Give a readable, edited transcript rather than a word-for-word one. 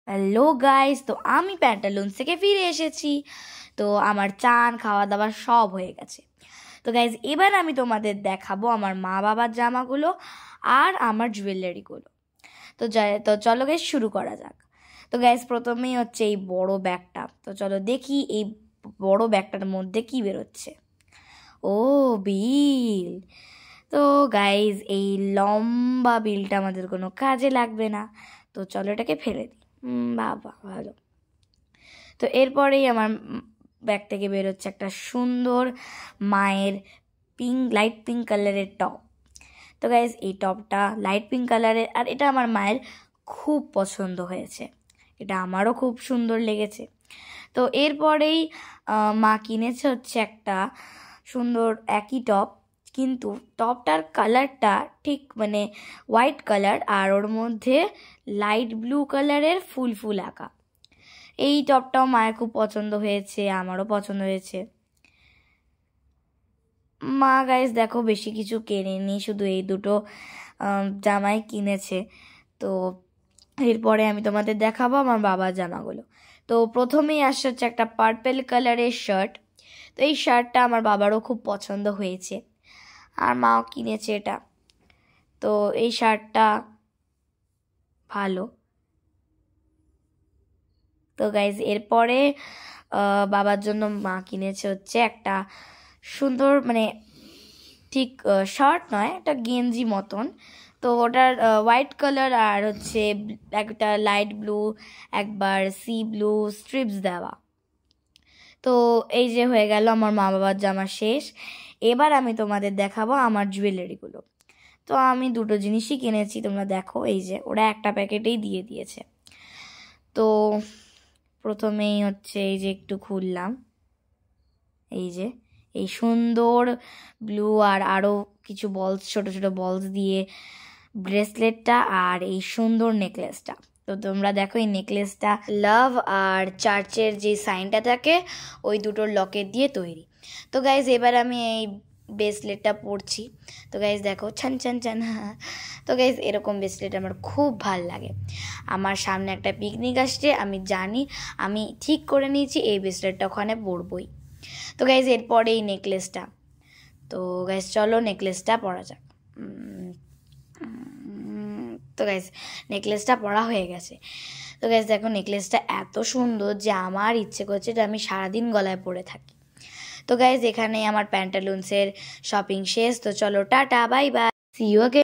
Hello guys, তো আমি প্যান্টালুন্স থেকে ফিরে এসেছি। তো আমার চান খাওয়া দাওয়া সব হয়ে গেছে। তো গাইস, এবার আমি তোমাদের দেখাবো আমার মা বাবার জামাগুলো আর আমার জুয়েলারিগুলো। তো চলো গাইস, শুরু করা যাক। তো গাইস, প্রথমেই হচ্ছে এই বড় ব্যাগটা। তো চলো দেখি এই বড় ব্যাগটার মধ্যে কি বেরোচ্ছে। ও, বিল। তো গাইস, এই লম্বা বিলটা আমাদের কোনো কাজে লাগবে না, তো চলো এটাকে ফেলে দিই। বাবা, ভালো। তো এরপরেই আমার ব্যাগ থেকে বেরোচ্ছে একটা সুন্দর মায়ের লাইট পিঙ্ক কালারের টপ। তো গাইজ, এই টপটা লাইট পিঙ্ক কালারের, আর এটা আমার মায়ের খুব পছন্দ হয়েছে, এটা আমারও খুব সুন্দর লেগেছে। তো এরপরেই মা কিনেছে হচ্ছে একটা সুন্দর একই টপ, কিন্তু টপটার কালারটা ঠিক মানে হোয়াইট কালার, আর ওর মধ্যে লাইট ব্লু কালারের ফুল ফুল আঁকা। এই টপটাও মায়ের খুব পছন্দ হয়েছে, আমারও পছন্দ হয়েছে। মা গাইস দেখো বেশি কিছু কেনেনি, শুধু এই দুটো জামাই কিনেছে। তো এরপরে আমি তোমাদের দেখাবো আমার বাবার জামাগুলো। তো প্রথমেই আসছে হচ্ছে একটা পার্পেল কালারের শার্ট। তো এই শার্টটা আমার বাবারও খুব পছন্দ হয়েছে, আর মাও কিনেছে এটা। তো এই শার্টটা ভালো। তো গাইজ, এরপরে বাবার জন্য মা কিনেছে হচ্ছে একটা সুন্দর মানে ঠিক শার্ট নয়, একটা গেঞ্জি মতন। তো ওটার হোয়াইট কালার আর হচ্ছে একটা লাইট ব্লু, একবার সি ব্লু স্ট্রিপস দেওয়া। তো এই যে হয়ে গেল আমার মা বাবার জামা শেষ। এবার আমি তোমাদের দেখাবো আমার জুয়েলারিগুলো। তো আমি দুটো জিনিসই কিনেছি, তোমরা দেখো, এই যে ওরা একটা প্যাকেটেই দিয়ে দিয়েছে। তো প্রথমেই হচ্ছে এই যে একটু খুললাম, এই যে এই সুন্দর ব্লু আর আরও কিছু বলস, ছোট ছোট বলস দিয়ে ব্রেসলেটটা আর এই সুন্দর নেকলেসটা। তো তোমরা দেখো, এই নেকলেসটা লাভ আর চার্চের যে সাইনটা থাকে ওই দুটোর লকেট দিয়ে তৈরি। তো গাইজ, এবার আমি এই ব্রেসলেটটা পরছি। তো গাইজ দেখো, ছান ছান ছান। তো গাইজ, এরকম ব্রেসলেট আমার খুব ভাল লাগে। আমার সামনে একটা পিকনিক আসছে, আমি জানি, আমি ঠিক করে নিয়েছি এই ব্রেসলেটটা ওখানে পরবই। তো গাইজ, এরপরে এই নেকলেসটা। তো গাইজ চলো নেকলেসটা পরা যাক। তো গাইজ, নেকলেসটা পরা হয়ে গেছে। তো গাইজ দেখো, নেকলেসটা এত সুন্দর যে আমার ইচ্ছে করছে যে আমি সারাদিন গলায় পরে থাকি। তো গাইজ, এখানে আমার প্যান্টালুন্সের শপিং শেষ। তো চলো tata, bye bye, see you again.